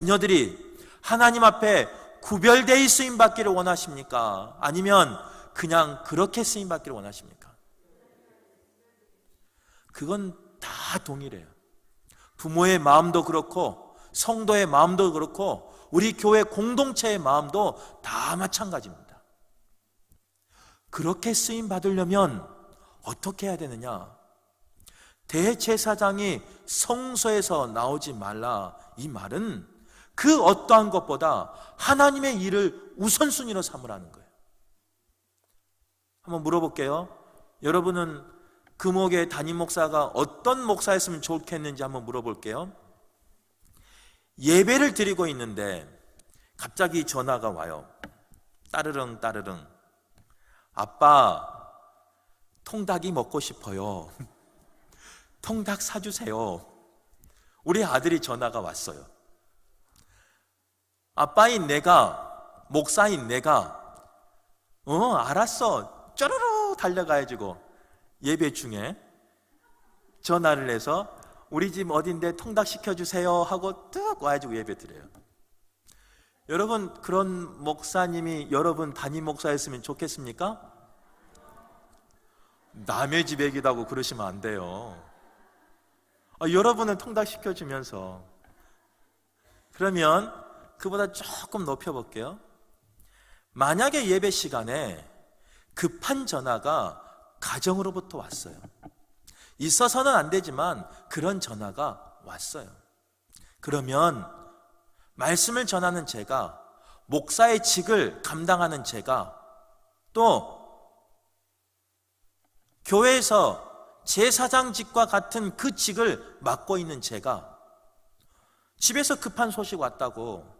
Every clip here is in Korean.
자녀들이 하나님 앞에 구별되어 쓰임받기를 원하십니까? 아니면 그냥 그렇게 쓰임받기를 원하십니까? 그건 다 동일해요. 부모의 마음도 그렇고 성도의 마음도 그렇고 우리 교회 공동체의 마음도 다 마찬가지입니다. 그렇게 쓰임받으려면 어떻게 해야 되느냐? 대제사장이 성소에서 나오지 말라, 이 말은 그 어떠한 것보다 하나님의 일을 우선순위로 삼으라는 거예요. 한번 물어볼게요. 여러분은 금옥의 담임 목사가 어떤 목사였으면 좋겠는지 한번 물어볼게요. 예배를 드리고 있는데 갑자기 전화가 와요. 따르릉 따르릉. 아빠, 통닭이 먹고 싶어요. 통닭 사주세요. 우리 아들이 전화가 왔어요. 아빠인 내가, 목사인 내가 알았어, 쪼르르 달려가야지고 예배 중에 전화를 해서 우리 집 어딘데 통닭 시켜주세요 하고 뚝 와가지고 예배 드려요. 여러분, 그런 목사님이 여러분 담임 목사였으면 좋겠습니까? 남의 집 얘기다고 그러시면 안 돼요. 여러분은 통닭 시켜주면서, 그러면 그보다 조금 높여볼게요. 만약에 예배 시간에 급한 전화가 가정으로부터 왔어요. 있어서는 안 되지만 그런 전화가 왔어요. 그러면 말씀을 전하는 제가, 목사의 직을 감당하는 제가, 또 교회에서 제사장직과 같은 그 직을 맡고 있는 제가 집에서 급한 소식 왔다고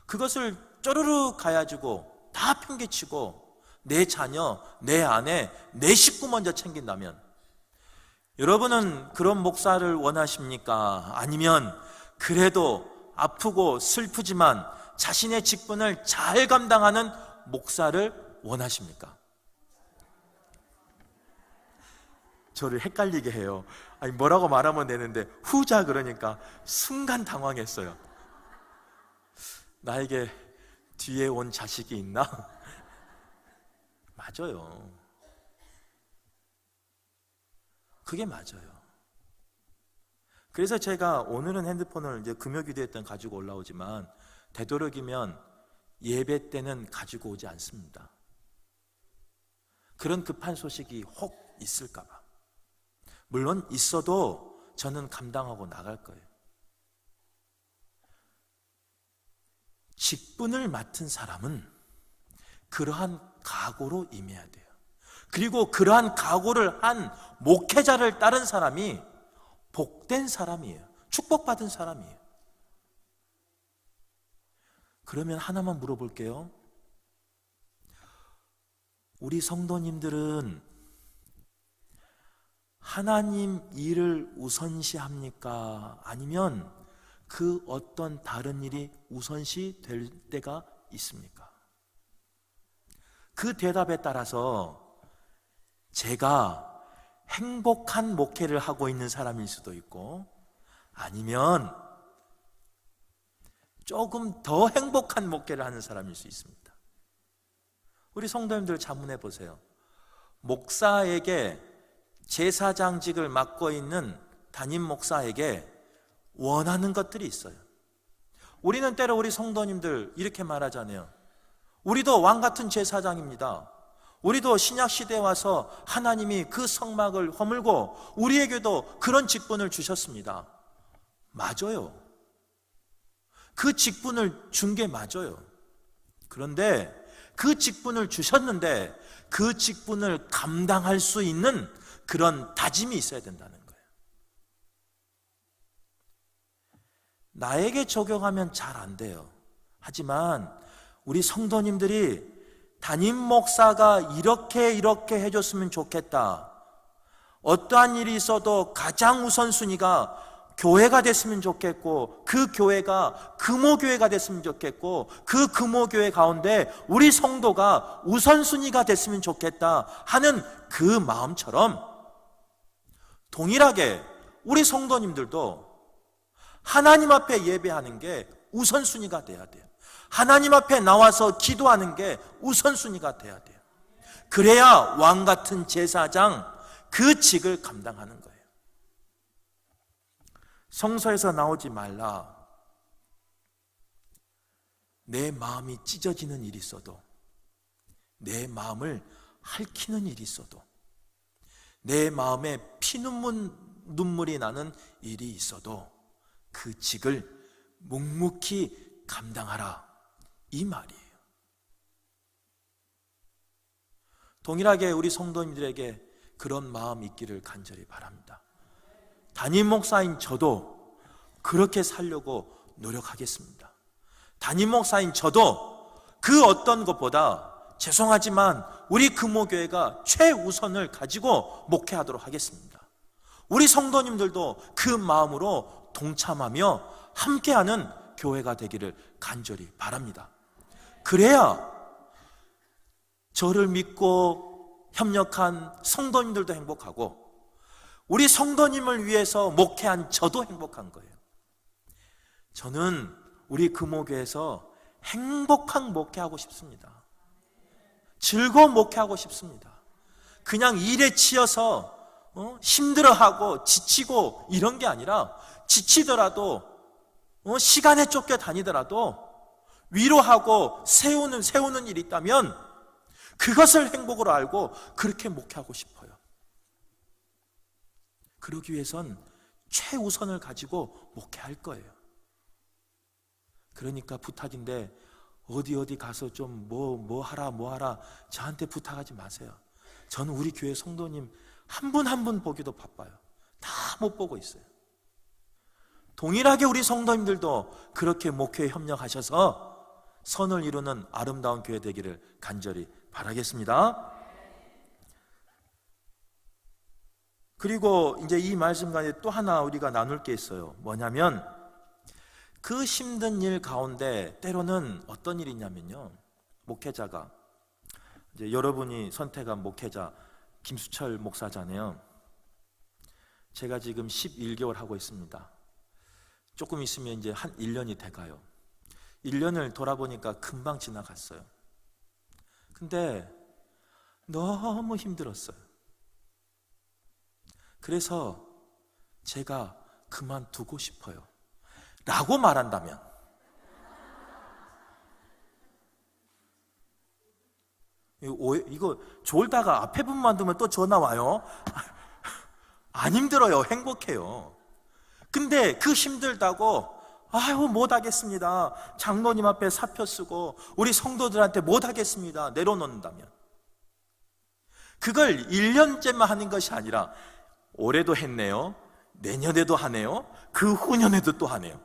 그것을 쪼르르 가가지고 다 팽개치고 내 자녀, 내 아내, 내 식구 먼저 챙긴다면 여러분은 그런 목사를 원하십니까? 아니면 그래도 아프고 슬프지만 자신의 직분을 잘 감당하는 목사를 원하십니까? 저를 헷갈리게 해요. 아니, 뭐라고 말하면 되는데 후자 그러니까 순간 당황했어요. 나에게 뒤에 온 자식이 있나? 맞아요. 그게 맞아요. 그래서 제가 오늘은 핸드폰을 이제 금요기도회 때는 가지고 올라오지만 되도록이면 예배 때는 가지고 오지 않습니다. 그런 급한 소식이 혹 있을까봐. 물론 있어도 저는 감당하고 나갈 거예요. 직분을 맡은 사람은 그러한 각오로 임해야 돼요. 그리고 그러한 각오를 한 목회자를 따른 사람이 복된 사람이에요. 축복받은 사람이에요. 그러면 하나만 물어볼게요. 우리 성도님들은 하나님 일을 우선시합니까? 아니면 그 어떤 다른 일이 우선시 될 때가 있습니까? 그 대답에 따라서 제가 행복한 목회를 하고 있는 사람일 수도 있고 아니면 조금 더 행복한 목회를 하는 사람일 수 있습니다. 우리 성도님들 자문해 보세요. 목사에게 제사장직을 맡고 있는 담임 목사에게 원하는 것들이 있어요. 우리는 때로 우리 성도님들 이렇게 말하잖아요. 우리도 왕같은 제사장입니다. 우리도 신약시대에 와서 하나님이 그 성막을 허물고 우리에게도 그런 직분을 주셨습니다. 맞아요. 그 직분을 준 게 맞아요. 그런데 그 직분을 주셨는데 그 직분을 감당할 수 있는 그런 다짐이 있어야 된다는 거예요. 나에게 적용하면 잘 안 돼요. 하지만 우리 성도님들이 담임 목사가 이렇게 해줬으면 좋겠다. 어떠한 일이 있어도 가장 우선순위가 교회가 됐으면 좋겠고 그 교회가 금오교회가 됐으면 좋겠고 그 금오교회 가운데 우리 성도가 우선순위가 됐으면 좋겠다 하는 그 마음처럼 동일하게 우리 성도님들도 하나님 앞에 예배하는 게 우선순위가 돼야 돼요. 하나님 앞에 나와서 기도하는 게 우선순위가 돼야 돼요. 그래야 왕 같은 제사장 그 직을 감당하는 거예요. 성소에서 나오지 말라. 내 마음이 찢어지는 일이 있어도, 내 마음을 핥히는 일이 있어도, 내 마음에 눈물이 나는 일이 있어도 그 직을 묵묵히 감당하라, 이 말이에요. 동일하게 우리 성도님들에게 그런 마음 있기를 간절히 바랍니다. 담임 목사인 저도 그렇게 살려고 노력하겠습니다. 담임 목사인 저도 그 어떤 것보다 죄송하지만 우리 금호교회가 최우선을 가지고 목회하도록 하겠습니다. 우리 성도님들도 그 마음으로 동참하며 함께하는 교회가 되기를 간절히 바랍니다. 그래야 저를 믿고 협력한 성도님들도 행복하고 우리 성도님을 위해서 목회한 저도 행복한 거예요. 저는 우리 금호교회에서 행복한 목회하고 싶습니다. 즐거운 목회하고 싶습니다. 그냥 일에 치여서 힘들어하고 지치고 이런 게 아니라, 지치더라도 시간에 쫓겨 다니더라도 위로하고 세우는 일이 있다면 그것을 행복으로 알고 그렇게 목회하고 싶어요. 그러기 위해선 최우선을 가지고 목회할 거예요. 그러니까 부탁인데 어디 가서 좀 뭐 하라 저한테 부탁하지 마세요. 저는 우리 교회 성도님 한 분 한 분 보기도 바빠요. 다 못 보고 있어요. 동일하게 우리 성도님들도 그렇게 목회에 협력하셔서 선을 이루는 아름다운 교회 되기를 간절히 바라겠습니다. 그리고 이제 이 말씀 가운데 또 하나 우리가 나눌 게 있어요. 뭐냐면 그 힘든 일 가운데 때로는 어떤 일이 있냐면요, 목회자가 이제 여러분이 선택한 목회자 김수철 목사잖아요. 제가 지금 11개월 하고 있습니다. 조금 있으면 이제 한 1년이 돼가요. 1년을 돌아보니까 금방 지나갔어요. 근데 너무 힘들었어요. 그래서 제가 그만두고 싶어요 라고 말한다면, 이거 졸다가 앞에 분만 두면 또 전화 와요. 안 힘들어요. 행복해요. 근데 그 힘들다고 아유 못하겠습니다, 장로님 앞에 사표 쓰고 우리 성도들한테 못하겠습니다 내려놓는다면, 그걸 1년째만 하는 것이 아니라 올해도 했네요, 내년에도 하네요, 그 후년에도 또 하네요.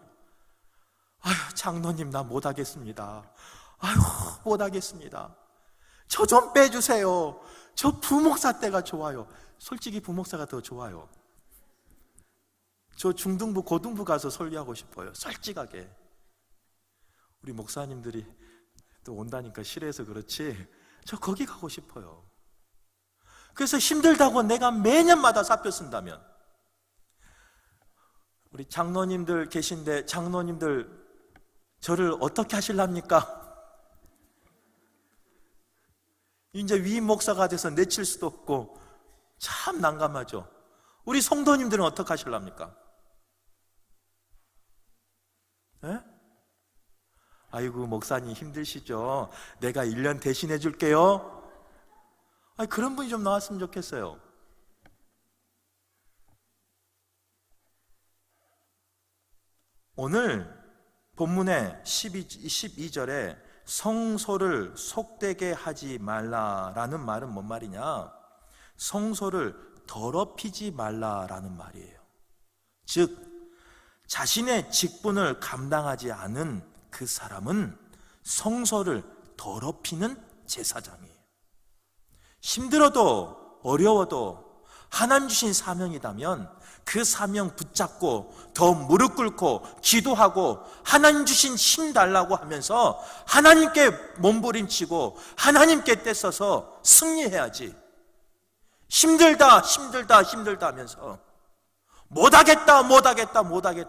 아유 장로님 나 못하겠습니다, 아유 못하겠습니다, 저 좀 빼주세요, 저 부목사 때가 좋아요. 솔직히 부목사가 더 좋아요. 저 중등부 고등부 가서 설교하고 싶어요, 솔직하게. 우리 목사님들이 또 온다니까 싫어해서 그렇지 저 거기 가고 싶어요. 그래서 힘들다고 내가 매년마다 사표 쓴다면, 우리 장로님들 계신데 장로님들 저를 어떻게 하실랍니까? 이제 위임 목사가 돼서 내칠 수도 없고 참 난감하죠. 우리 성도님들은 어떻게 하실랍니까? 네? 아이고 목사님 힘드시죠? 내가 1년 대신해 줄게요. 아니, 그런 분이 좀 나왔으면 좋겠어요. 오늘 본문의 12절에 성소를 속되게 하지 말라라는 말은 뭔 말이냐? 성소를 더럽히지 말라라는 말이에요. 즉 자신의 직분을 감당하지 않은 그 사람은 성소를 더럽히는 제사장이에요. 힘들어도 어려워도 하나님 주신 사명이라면 그 사명 붙잡고 더 무릎 꿇고 기도하고 하나님 주신 힘 달라고 하면서 하나님께 몸부림치고 하나님께 떼써서 승리해야지, 힘들다 하면서 못하겠다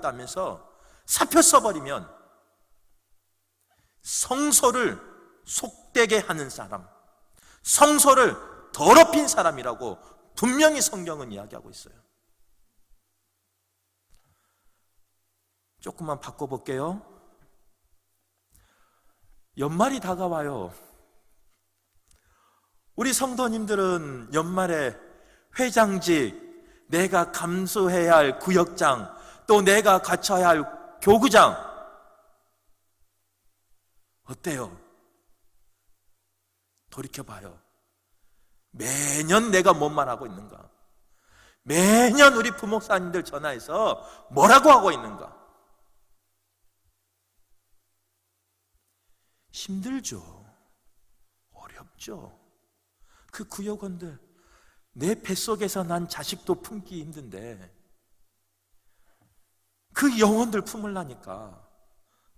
하면서 사표 써버리면 성소를 속되게 하는 사람, 성소를 더럽힌 사람이라고 분명히 성경은 이야기하고 있어요. 조금만 바꿔볼게요. 연말이 다가와요. 우리 성도님들은 연말에 회장직, 내가 감수해야 할 구역장, 또 내가 갖춰야 할 교구장, 어때요? 돌이켜봐요. 매년 내가 뭔 하고 있는가? 매년 우리 부목사님들 전화해서 뭐라고 하고 있는가? 힘들죠. 어렵죠. 그 구역원들, 내 뱃속에서 난 자식도 품기 힘든데 그 영혼들 품으려니까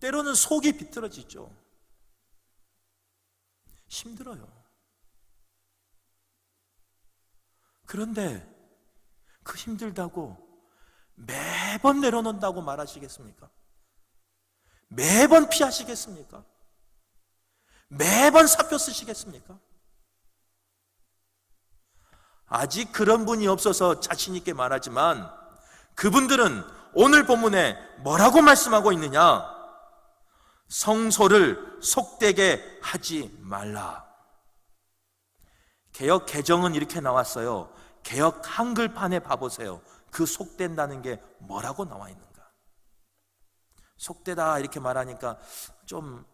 때로는 속이 비틀어지죠. 힘들어요. 그런데 그 힘들다고 매번 내려놓는다고 말하시겠습니까? 매번 피하시겠습니까? 매번 사표 쓰시겠습니까? 아직 그런 분이 없어서 자신 있게 말하지만 그분들은 오늘 본문에 뭐라고 말씀하고 있느냐? 성소를 속되게 하지 말라. 개역 개정은 이렇게 나왔어요. 개역 한글판에 봐보세요. 그 속된다는 게 뭐라고 나와 있는가? 속되다 이렇게 말하니까 좀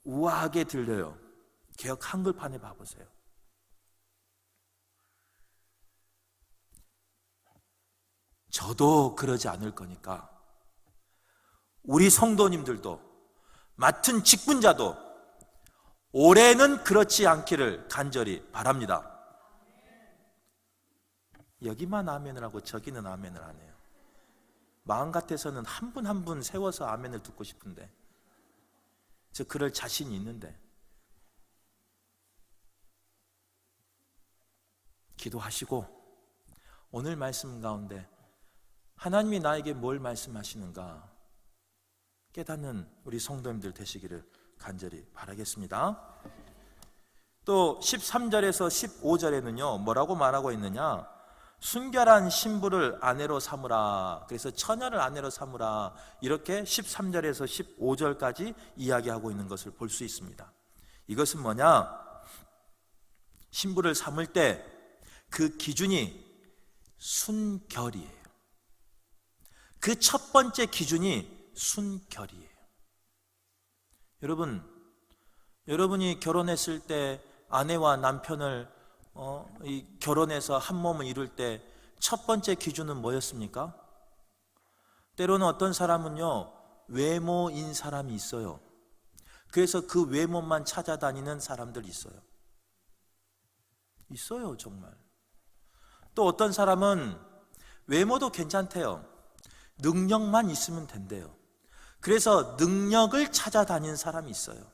우아하게 들려요. 개역 한글판에 봐보세요. 저도 그러지 않을 거니까 우리 성도님들도 맡은 직분자도 올해는 그렇지 않기를 간절히 바랍니다. 여기만 아멘을 하고 저기는 아멘을 안 해요. 마음 같아서는 한 분 한 분 세워서 아멘을 듣고 싶은데 저 그럴 자신이 있는데 기도하시고 오늘 말씀 가운데 하나님이 나에게 뭘 말씀하시는가 깨닫는 우리 성도님들 되시기를 간절히 바라겠습니다. 또 13절에서 15절에는요 뭐라고 말하고 있느냐? 순결한 신부를 아내로 삼으라. 그래서 처녀를 아내로 삼으라. 이렇게 13절에서 15절까지 이야기하고 있는 것을 볼 수 있습니다. 이것은 뭐냐? 신부를 삼을 때 그 기준이 순결이에요. 그 첫 번째 기준이 순결이에요. 여러분이 결혼했을 때 아내와 남편을 결혼해서 한 몸을 이룰 때 첫 번째 기준은 뭐였습니까? 때로는 어떤 사람은요 외모인 사람이 있어요. 그래서 그 외모만 찾아다니는 사람들이 있어요 정말. 또 어떤 사람은 외모도 괜찮대요. 능력만 있으면 된대요. 그래서 능력을 찾아다니는 사람이 있어요.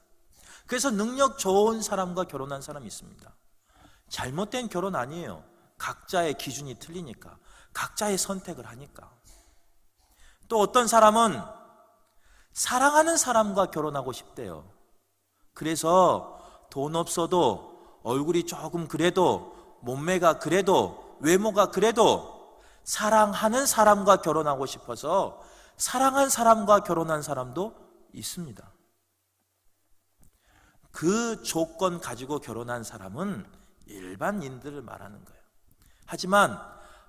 그래서 능력 좋은 사람과 결혼한 사람이 있습니다. 잘못된 결혼 아니에요. 각자의 기준이 틀리니까, 각자의 선택을 하니까. 또 어떤 사람은 사랑하는 사람과 결혼하고 싶대요. 그래서 돈 없어도 얼굴이 조금 그래도 몸매가 그래도 외모가 그래도 사랑하는 사람과 결혼하고 싶어서 사랑한 사람과 결혼한 사람도 있습니다. 그 조건 가지고 결혼한 사람은 일반인들을 말하는 거예요. 하지만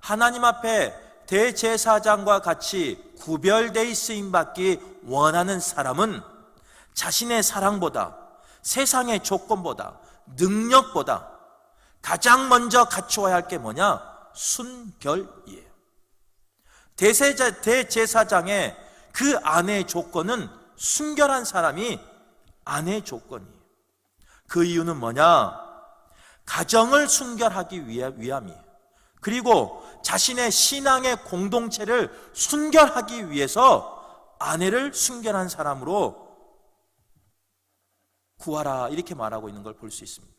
하나님 앞에 대제사장과 같이 구별되어 쓰임받기 원하는 사람은 자신의 사랑보다 세상의 조건보다 능력보다 가장 먼저 갖추어야 할 게 뭐냐? 순결이에요. 대제사장의 그 아내의 조건은 순결한 사람이 아내의 조건이에요. 그 이유는 뭐냐? 가정을 순결하기 위함이에요. 그리고 자신의 신앙의 공동체를 순결하기 위해서 아내를 순결한 사람으로 구하라 이렇게 말하고 있는 걸 볼 수 있습니다.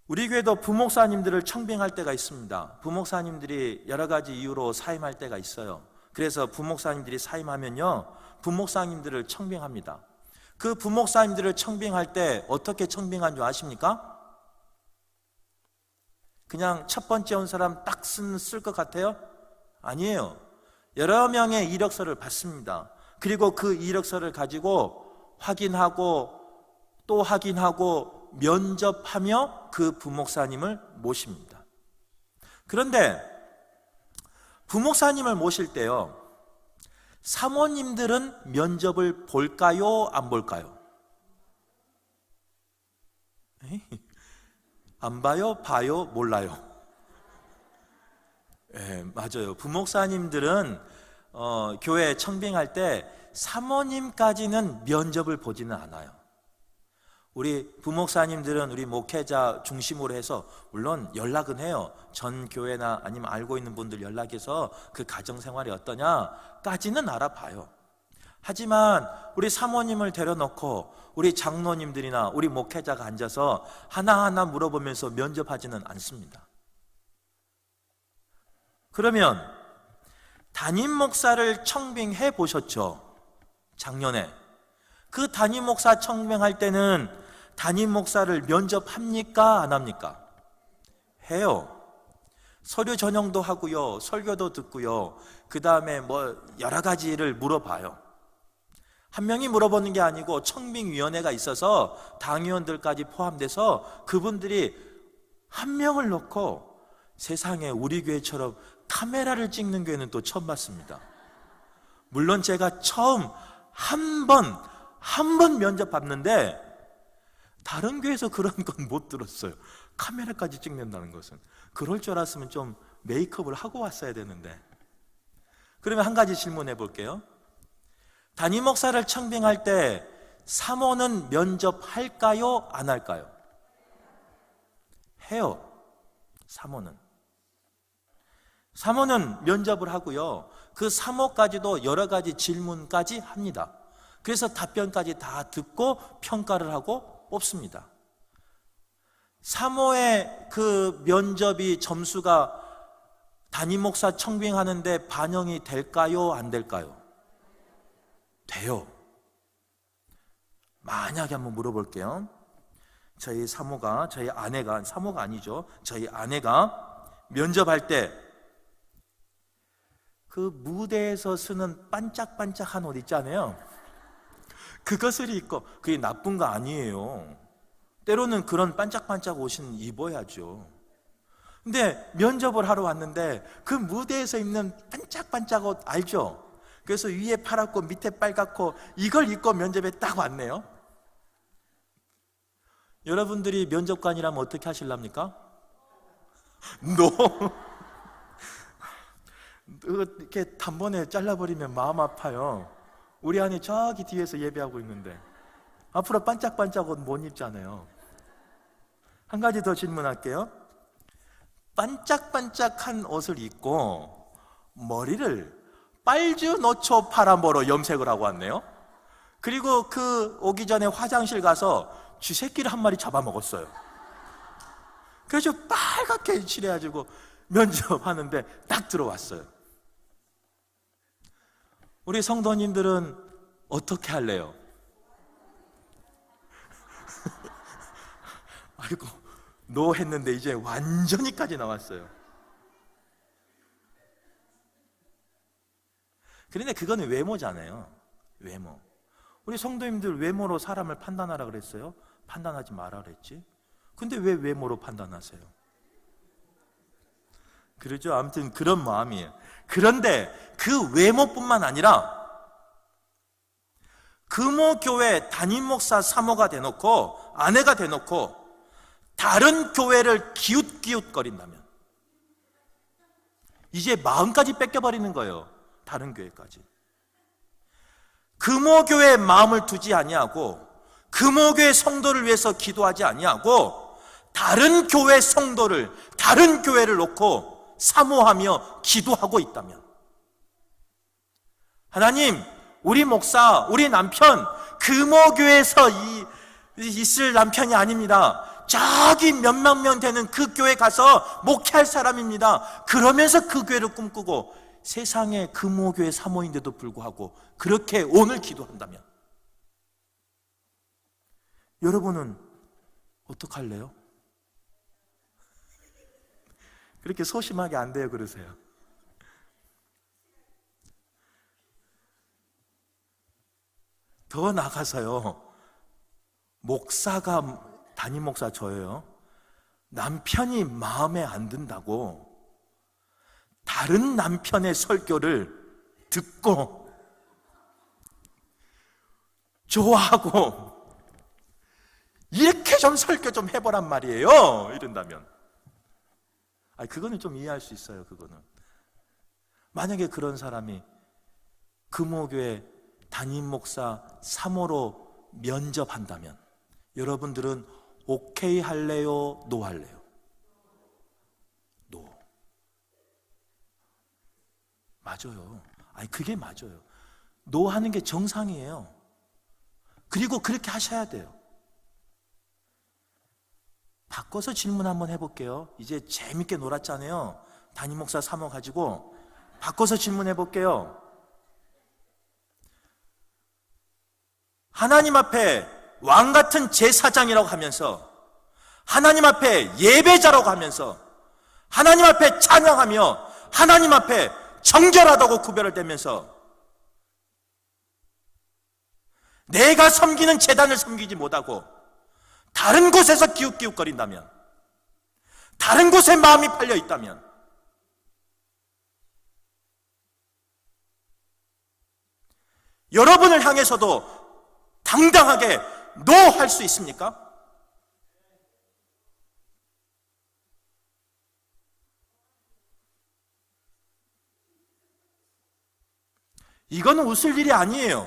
우리 교회도 부목사님들을 청빙할 때가 있습니다. 부목사님들이 여러 가지 이유로 사임할 때가 있어요. 그래서 부목사님들이 사임하면요, 부목사님들을 청빙합니다. 그 부목사님들을 청빙할 때 어떻게 청빙한 줄 아십니까? 그냥 첫 번째 온 사람 딱 쓸 것 같아요? 아니에요. 여러 명의 이력서를 받습니다. 그리고 그 이력서를 가지고 확인하고 또 확인하고 면접하며 그 부목사님을 모십니다. 그런데 부목사님을 모실 때요, 사모님들은 면접을 볼까요? 안 볼까요? 안 봐요? 봐요? 몰라요? 네, 맞아요. 부목사님들은 교회 청빙할 때 사모님까지는 면접을 보지는 않아요. 우리 부목사님들은 우리 목회자 중심으로 해서 물론 연락은 해요. 전 교회나 아니면 알고 있는 분들 연락해서 그 가정생활이 어떠냐까지는 알아봐요. 하지만 우리 사모님을 데려놓고 우리 장로님들이나 우리 목회자가 앉아서 하나하나 물어보면서 면접하지는 않습니다. 그러면 담임 목사를 청빙해 보셨죠? 작년에. 그 담임 목사 청빙할 때는 담임 목사를 면접합니까? 안 합니까? 해요. 서류 전형도 하고요, 설교도 듣고요, 그 다음에 뭐 여러 가지를 물어봐요. 한 명이 물어보는 게 아니고 청빙위원회가 있어서 당위원들까지 포함돼서 그분들이 한 명을 놓고, 세상에 우리 교회처럼 카메라를 찍는 교회는 또 처음 봤습니다. 물론 제가 처음 한 번 면접 봤는데 다른 교회에서 그런 건 못 들었어요. 카메라까지 찍는다는 것은. 그럴 줄 알았으면 좀 메이크업을 하고 왔어야 되는데. 그러면 한 가지 질문해 볼게요. 담임 목사를 청빙할 때 사모는 면접할까요? 안 할까요? 해요. 사모는 면접을 하고요, 그 사모까지도 여러 가지 질문까지 합니다. 그래서 답변까지 다 듣고 평가를 하고 뽑습니다. 사모의 그 면접이 점수가 담임 목사 청빙하는데 반영이 될까요? 안 될까요? 돼요. 만약에 한번 물어볼게요. 저희 사모가, 저희 아내가, 사모가 아니죠, 저희 아내가 면접할 때 그 무대에서 쓰는 반짝반짝한 옷 있잖아요, 그것을 입고, 그게 나쁜 거 아니에요. 때로는 그런 반짝반짝 옷은 입어야죠. 근데 면접을 하러 왔는데 그 무대에서 입는 반짝반짝 옷 알죠? 그래서 위에 파랗고 밑에 빨갛고 이걸 입고 면접에 딱 왔네요. 여러분들이 면접관이라면 어떻게 하실랍니까? 이렇게 단번에 잘라버리면 마음 아파요. 우리 아내 저기 뒤에서 예배하고 있는데 앞으로 반짝반짝 옷 못 입잖아요. 한 가지 더 질문할게요. 반짝반짝한 옷을 입고 머리를 빨주노초 파란보로 염색을 하고 왔네요. 그리고 그 오기 전에 화장실 가서 쥐새끼를 한 마리 잡아먹었어요. 그래서 빨갛게 칠해가지고 면접하는데 딱 들어왔어요. 우리 성도님들은 어떻게 할래요? 아이고, 노 했는데 이제 완전히까지 나왔어요. 그런데 그거는 외모잖아요. 외모. 우리 성도님들 외모로 사람을 판단하라 그랬어요? 판단하지 마라 그랬지? 근데 왜 외모로 판단하세요? 그러죠? 아무튼 그런 마음이에요. 그런데 그 외모뿐만 아니라 금호교회 담임 목사 사모가 돼놓고 아내가 돼놓고 다른 교회를 기웃기웃거린다면 이제 마음까지 뺏겨버리는 거예요. 다른 교회까지. 금호교회에 마음을 두지 아니하고 금호교회 성도를 위해서 기도하지 아니하고 다른 교회 성도를, 다른 교회를 놓고 사모하며 기도하고 있다면, 하나님, 우리 목사, 우리 남편 금호교회에서 있을 남편이 아닙니다. 저기 몇만 명 되는 그 교회 가서 목회할 사람입니다. 그러면서 그 교회를 꿈꾸고 세상의 금호교회 사모인데도 불구하고 그렇게 오늘 기도한다면 여러분은 어떡할래요? 그렇게 소심하게 안 돼요 그러세요. 더 나가서요, 목사가, 담임 목사 저예요, 남편이 마음에 안 든다고 다른 남편의 설교를 듣고 좋아하고 이렇게 좀 설교 좀 해보란 말이에요 이런다면, 그거는 좀 이해할 수 있어요. 그거는 만약에 그런 사람이 금호교회 담임 목사 3호로 면접한다면 여러분들은 오케이 할래요? 노 할래요? 노. 맞아요. 그게 맞아요. 노 하는 게 정상이에요. 그리고 그렇게 하셔야 돼요. 바꿔서 질문 한번 해볼게요. 이제 재밌게 놀았잖아요. 담임 목사 3호 가지고 바꿔서 질문해 볼게요. 하나님 앞에 왕 같은 제사장이라고 하면서, 하나님 앞에 예배자라고 하면서, 하나님 앞에 찬양하며, 하나님 앞에 정결하다고 구별을 대면서 내가 섬기는 제단을 섬기지 못하고 다른 곳에서 기웃기웃거린다면, 다른 곳에 마음이 팔려 있다면, 여러분을 향해서도 당당하게 노 할 수 있습니까? 이거는 웃을 일이 아니에요.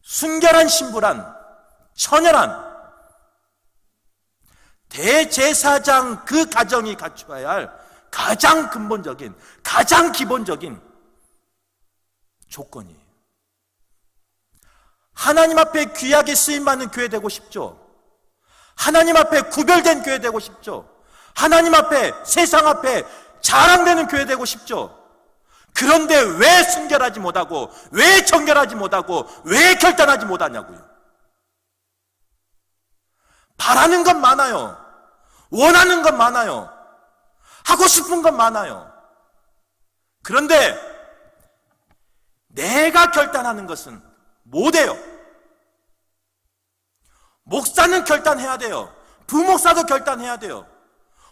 순결한 신부란, 처녀란 대제사장 그 가정이 갖추어야 할 가장 근본적인, 가장 기본적인 조건이에요. 하나님 앞에 귀하게 쓰임받는 교회 되고 싶죠? 하나님 앞에 구별된 교회 되고 싶죠? 하나님 앞에, 세상 앞에 자랑되는 교회 되고 싶죠? 그런데 왜 순결하지 못하고, 왜 정결하지 못하고, 왜 결단하지 못하냐고요. 바라는 건 많아요. 원하는 건 많아요. 하고 싶은 건 많아요. 그런데 내가 결단하는 것은 못해요. 목사는 결단해야 돼요. 부목사도 결단해야 돼요.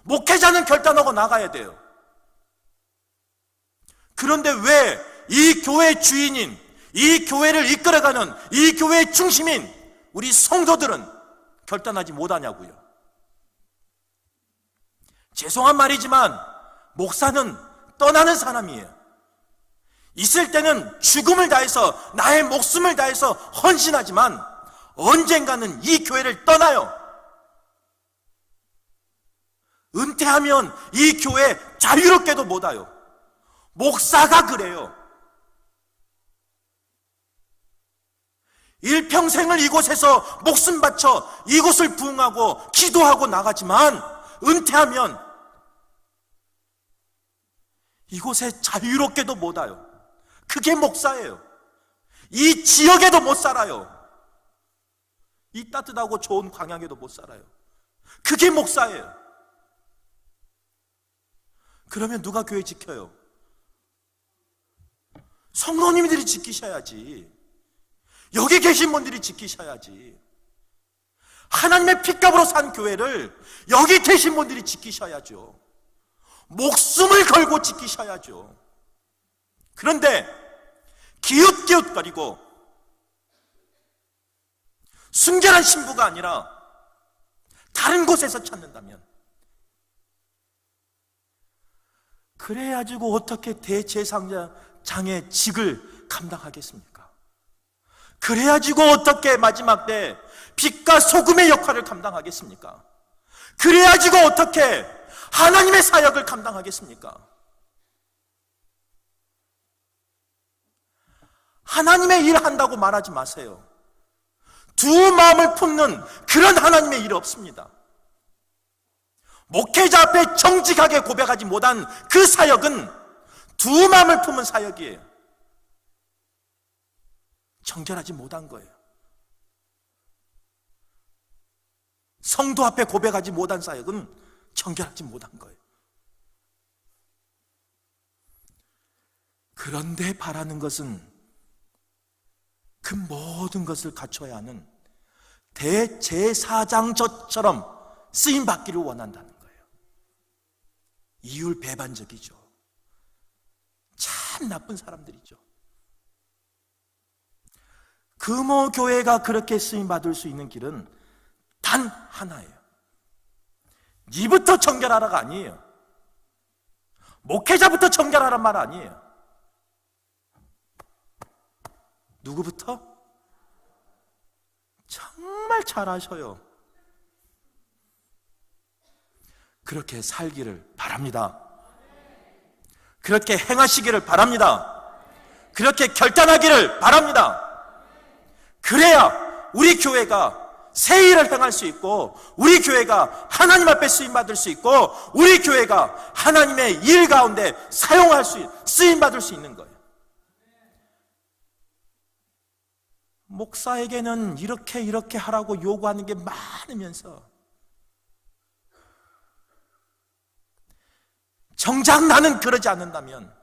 목회자는 결단하고 나가야 돼요. 그런데 왜 이 교회 주인인, 이 교회를 이끌어가는, 이 교회의 중심인 우리 성도들은 결단하지 못하냐고요. 죄송한 말이지만 목사는 떠나는 사람이에요. 있을 때는 죽음을 다해서, 나의 목숨을 다해서 헌신하지만 언젠가는 이 교회를 떠나요. 은퇴하면 이 교회 자유롭게도 못 와요. 목사가 그래요. 일평생을 이곳에서 목숨 바쳐 이곳을 부흥하고 기도하고 나가지만 은퇴하면 이곳에 자유롭게도 못 와요. 그게 목사예요. 이 지역에도 못 살아요. 이 따뜻하고 좋은 광양에도 못 살아요. 그게 목사예요. 그러면 누가 교회 지켜요? 성도님들이 지키셔야지. 여기 계신 분들이 지키셔야지. 하나님의 핏값으로 산 교회를 여기 계신 분들이 지키셔야죠. 목숨을 걸고 지키셔야죠. 그런데 기웃기웃거리고 순결한 신부가 아니라 다른 곳에서 찾는다면, 그래가지고 어떻게 대제사장의 직을 감당하겠습니까? 그래가지고 어떻게 마지막 때 빛과 소금의 역할을 감당하겠습니까? 그래가지고 어떻게 하나님의 사역을 감당하겠습니까? 하나님의 일 한다고 말하지 마세요. 두 마음을 품는 그런 하나님의 일 없습니다. 목회자 앞에 정직하게 고백하지 못한 그 사역은 두 마음을 품은 사역이에요. 정결하지 못한 거예요. 성도 앞에 고백하지 못한 사역은 정결하지 못한 거예요. 그런데 바라는 것은 그 모든 것을 갖춰야 하는 대제사장처럼 쓰임받기를 원한다는 거예요. 이율배반적이죠. 참 나쁜 사람들이죠. 금호교회가 그렇게 쓰임받을 수 있는 길은 단 하나예요. 니부터 정결하라가 아니에요. 목회자부터 정결하란 말 아니에요. 누구부터? 정말 잘 아셔요. 그렇게 살기를 바랍니다. 그렇게 행하시기를 바랍니다. 그렇게 결단하기를 바랍니다. 그래야 우리 교회가 새 일을 행할 수 있고, 우리 교회가 하나님 앞에 쓰임받을 수 있고, 우리 교회가 하나님의 일 가운데 사용할 수, 쓰임받을 수 있는 거예요. 목사에게는 이렇게 하라고 요구하는 게 많으면서 정작 나는 그러지 않는다면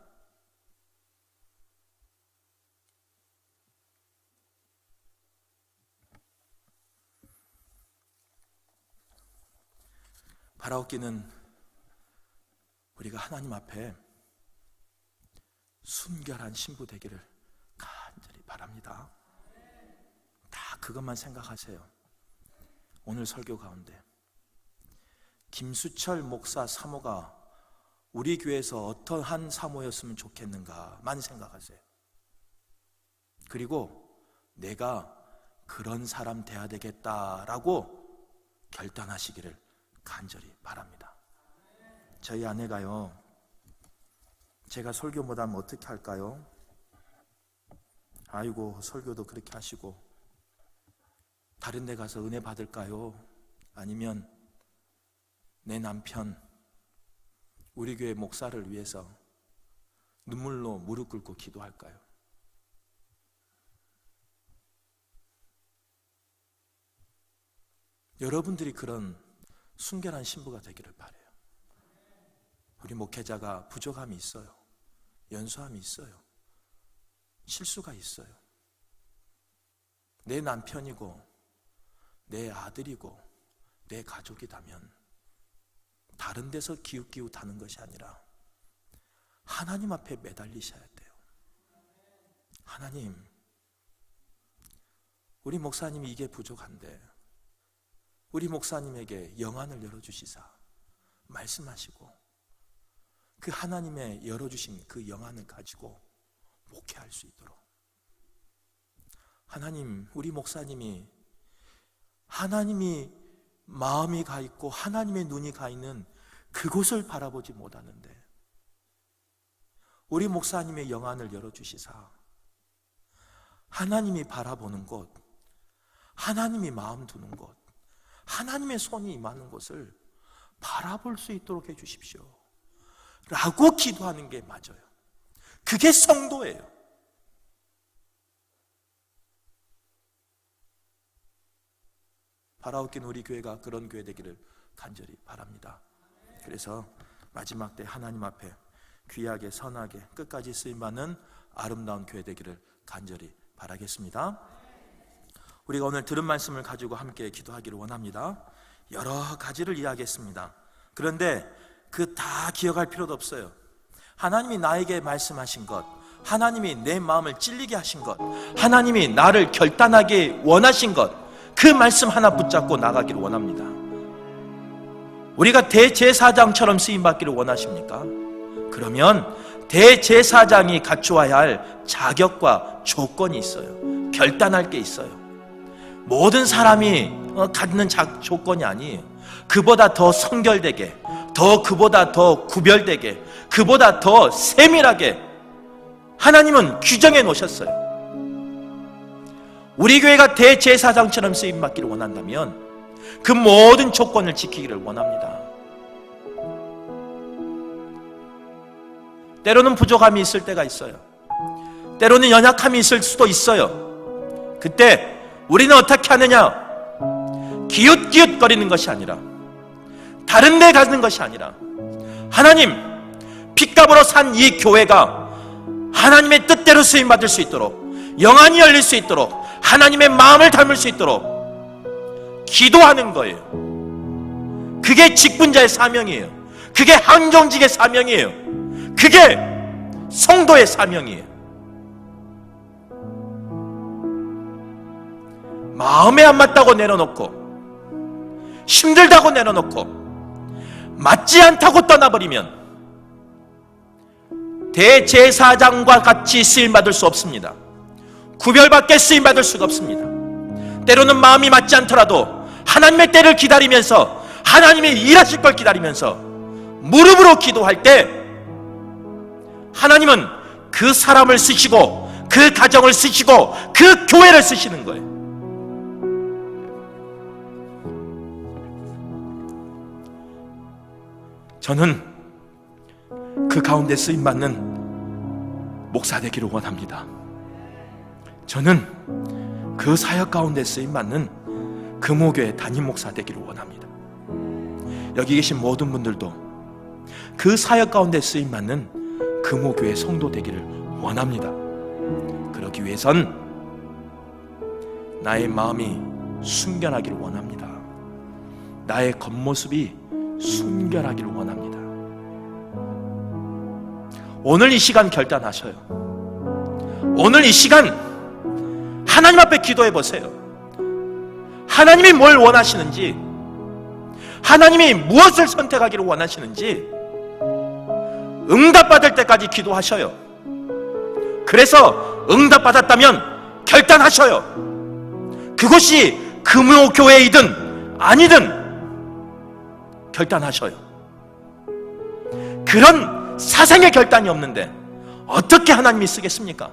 바라옵기는 우리가 하나님 앞에 순결한 신부 되기를 간절히 바랍니다. 다 그것만 생각하세요. 오늘 설교 가운데 김수철 목사 사모가 우리 교회에서 어떠한 사모였으면 좋겠는가만 생각하세요. 그리고 내가 그런 사람 돼야 되겠다라고 결단하시기를 간절히 바랍니다. 저희 아내가요, 제가 설교 못하면 어떻게 할까요? 아이고, 설교도 그렇게 하시고 다른 데 가서 은혜 받을까요? 아니면 내 남편, 우리 교회 목사를 위해서 눈물로 무릎 꿇고 기도할까요? 여러분들이 그런 순결한 신부가 되기를 바라요. 우리 목회자가 부족함이 있어요. 연소함이 있어요. 실수가 있어요. 내 남편이고 내 아들이고 내 가족이라면 다른 데서 기웃기웃하는 것이 아니라 하나님 앞에 매달리셔야 돼요. 하나님, 우리 목사님이 이게 부족한데 우리 목사님에게 영안을 열어주시사 말씀하시고 그 하나님의 열어주신 그 영안을 가지고 목회할 수 있도록, 하나님, 우리 목사님이 하나님이 마음이 가 있고 하나님의 눈이 가 있는 그곳을 바라보지 못하는데 우리 목사님의 영안을 열어주시사 하나님이 바라보는 곳, 하나님이 마음 두는 곳, 하나님의 손이 임하는 곳을 바라볼 수 있도록 해주십시오 라고 기도하는 게 맞아요. 그게 성도예요. 바라옵긴 우리 교회가 그런 교회 되기를 간절히 바랍니다. 그래서 마지막 때 하나님 앞에 귀하게 선하게 끝까지 쓰임받는 아름다운 교회 되기를 간절히 바라겠습니다. 우리가 오늘 들은 말씀을 가지고 함께 기도하기를 원합니다. 여러 가지를 이야기했습니다. 그런데 그 다 기억할 필요도 없어요. 하나님이 나에게 말씀하신 것, 하나님이 내 마음을 찔리게 하신 것, 하나님이 나를 결단하게 원하신 것, 그 말씀 하나 붙잡고 나가기를 원합니다. 우리가 대제사장처럼 쓰임받기를 원하십니까? 그러면 대제사장이 갖추어야 할 자격과 조건이 있어요. 결단할 게 있어요. 모든 사람이 갖는 조건이 아니에요. 그보다 더 성결되게, 그보다 더 구별되게, 그보다 더 세밀하게 하나님은 규정해 놓으셨어요. 우리 교회가 대제사장처럼 쓰임받기를 원한다면 그 모든 조건을 지키기를 원합니다. 때로는 부족함이 있을 때가 있어요. 때로는 연약함이 있을 수도 있어요. 그때 우리는 어떻게 하느냐? 기웃기웃거리는 것이 아니라, 다른 데 가는 것이 아니라, 하나님, 핏값으로 산 이 교회가 하나님의 뜻대로 쓰임받을 수 있도록, 영안이 열릴 수 있도록, 하나님의 마음을 닮을 수 있도록 기도하는 거예요. 그게 직분자의 사명이에요. 그게 항정직의 사명이에요. 그게 성도의 사명이에요. 마음에 안 맞다고 내려놓고, 힘들다고 내려놓고, 맞지 않다고 떠나버리면 대제사장과 같이 쓰임받을 수 없습니다. 구별받게 쓰임받을 수가 없습니다. 때로는 마음이 맞지 않더라도 하나님의 때를 기다리면서, 하나님이 일하실 걸 기다리면서 무릎으로 기도할 때 하나님은 그 사람을 쓰시고, 그 가정을 쓰시고, 그 교회를 쓰시는 거예요. 저는 그 가운데 쓰임받는 목사 되기를 원합니다. 저는 그 사역 가운데 쓰임받는 금호교회 담임 목사 되기를 원합니다. 여기 계신 모든 분들도 그 사역 가운데 쓰임받는 금호교회 성도 되기를 원합니다. 그러기 위해선 나의 마음이 순결하기를 원합니다. 나의 겉모습이 순결하기를 원합니다. 오늘 이 시간 결단하셔요. 오늘 이 시간 하나님 앞에 기도해 보세요. 하나님이 뭘 원하시는지, 하나님이 무엇을 선택하기를 원하시는지 응답받을 때까지 기도하셔요. 그래서 응답받았다면 결단하셔요. 그것이 금호교회이든 아니든 결단하셔요. 그런 사생의 결단이 없는데 어떻게 하나님이 쓰겠습니까?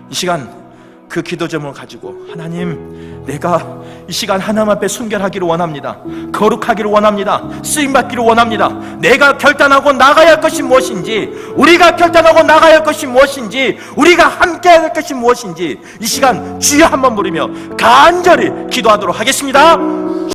이 시간 그 기도 제목을 가지고, 하나님, 내가 이 시간 하나님 앞에 순결하기를 원합니다. 거룩하기를 원합니다. 쓰임받기를 원합니다. 내가 결단하고 나가야 할 것이 무엇인지, 우리가 결단하고 나가야 할 것이 무엇인지, 우리가 함께 해야 할 것이 무엇인지 이 시간 주여 한번 부르며 간절히 기도하도록 하겠습니다.